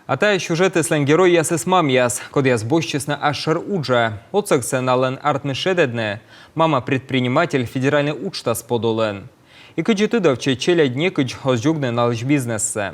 А та сюжети слен герой ясес мам'яс, код яс бощесна ашер уджа. Оцексе нален артны шедедне. Мама предприниматель федеральный учта сподолен. И кыджи тыдавче челя дне кыдж хозжугне налыч бизнессе.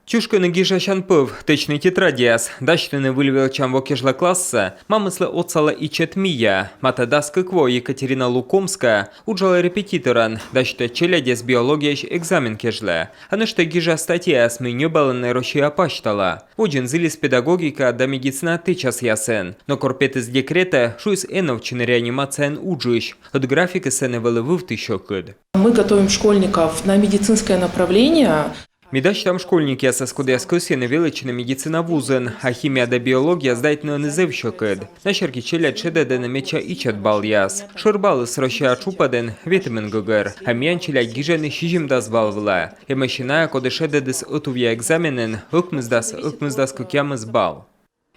Чушканы гижащан пыв, течный тетрадиас, дачтыны вылевел чам вокежла класса, мамыслы отцала и четмия, мата даска кво Екатерина Лукомская, уджала репетиторан, дачта челядес биологияш экзамен кежле, а нышта гижа статья с меню баланной рощи опаштала. Воджин зилис педагогика да медицина тычас ясен, но корпет из декрета шуис эновчины реанимациен уджиш, от графика сены вылывыв тыщокыд. Мы готовим школьников на медицинское направление. Медач там школьники со скудяскуси на величина медицина вузен, а химия да биология сдать на незевщокед. На шерки челят шеде на меча ичат бал яс. Шурбалы с роща чупаден витамин гугер, а мян челят гижены шижим дас балвла. И машиная коды шеде дес отувья экзаменен, укмыздас кукямыз бал.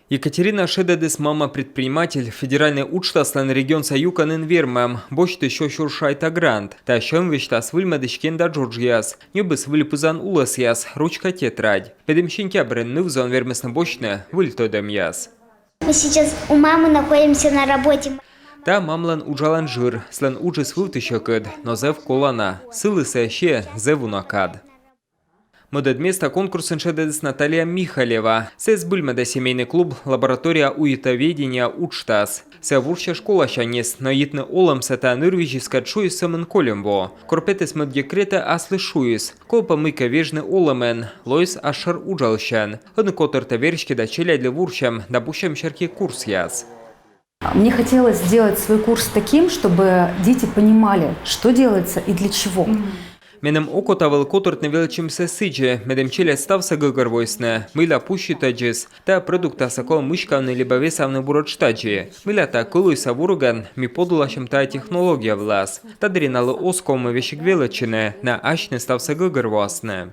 Екатерина Шедедес мама предприниматель, федеральный учтаслен регион Саюканен вермам, бочты еще шуршайта грант, та шем вештас выльмадышкен да джорджияс, небыс выльпузан улас яс, ручка тетрадь. Педемщеньки бренны взон вермесно бочне, выльтодем яс. Мы сейчас у мамы находимся на работе. Та мамлан уджалан жир, слен уджис вылтыщокыд, но зев колана, сылы саще зеву накад. Модед места конкурсен шедедес Наталья Михалева. Сес бульмеда семейный клуб лаборатория уютоведения учтас. Се вурща школа шанес, но итны олам сета нырвижиска чуис самын колембо. Корпетес мод декрета аслы шуис. Колпа мыка вежны оламен. Лоис ашар уджалщан. Одны котор тавершки да челя для вурщам, да бущам шарки курс яс. Мне хотелось сделать свой курс таким, чтобы дети понимали, что делается и для чего. Менем окотавыл которт не величим се сидже, медем челя ставса гыгырвойсне, мыля пущи таджис, та продукта сако мышкавны либо весавны бурочтаджи. Мыля та кылуйса вуруган, ми подулашем та технология влас. Та дриналы оскомы вещик величине, на ашне ставса гыгырвосне.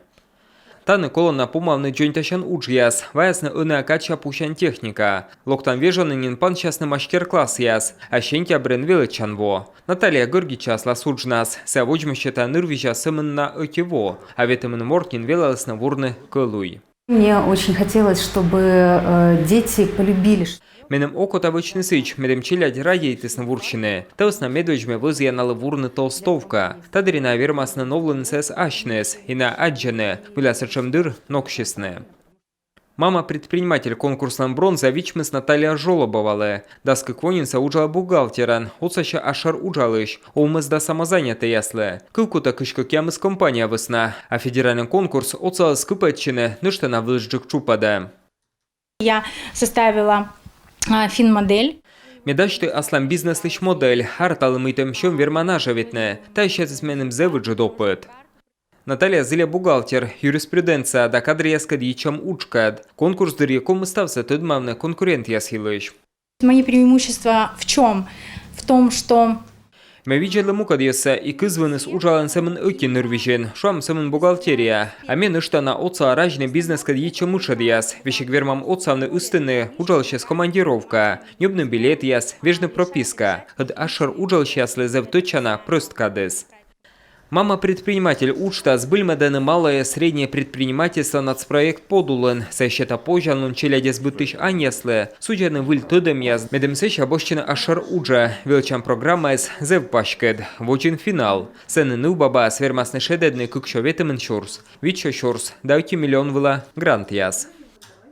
Та Никола помавны джойнташан уджияс, ваясны ыны акача пущан техника. Локтан вежаны нин пан частны мастер-класс яс, а щенки абрен величанво. Наталья Гыргичас ласуджнас, се воджмещета нырвижа сымын на отево, а ветымын моркин велалась на вурны кылуй. Мне очень хотелось, чтобы дети полюбили. Менем окота вычны сыч, медем челядь радийтес на вурщине. Тевс на медвежме вызъяналы вурны толстовка. Тадрина вермас на новлын сес ашнес, и на аджене, выля сачемдыр нокшесне. Мама предприниматель конкурсном бронза вичмес Наталья Жолобовале. Даска квонинса уджала бухгалтеран, отсаща ашар уджалыш, оумыз да самозанята ясле. Кылкута кышка кямыз компания весна, а федеральный конкурс отсала скыпатчине, ныштана вылжджик чупада. Я составила финмодель. Медачты аслам бизнес-лыч модель, арталы мытым щем верманажа ветне, та ищет сменным зевыджи допыт. Наталья Зиля бухгалтер, юриспруденция, да кадры яскад ичам учкад. Конкурс дырьяком стався тудмавне конкурент ясхилыш. Мои преимущества в чем? В том, что Мы видели мукадьеса и кызваныс ужалан самын öki нырвижен, шуам самын бухгалтерия. А мен ыштана отца ражный бизнес кад ичам ушадьяс, вещик вермам отцавны устыны, ужалщас командировка, небный билет яс, вежны прописка. Од ашар ужалщас лезев точана прост кадес. Мама предприниматель учтас бульмеданы малое среднее предпринимательство нацпроект подулен, сещета пожанун челядес бытыш аньясле, суджаны выль тудем яз, медем сеща бощина ашар уджа, велчам программа эс зев пашкед, вочин финал. Сены ну баба свермасны шедедны кукшо ветемен шурс, вичо шурс, дауки миллион вила грант яз.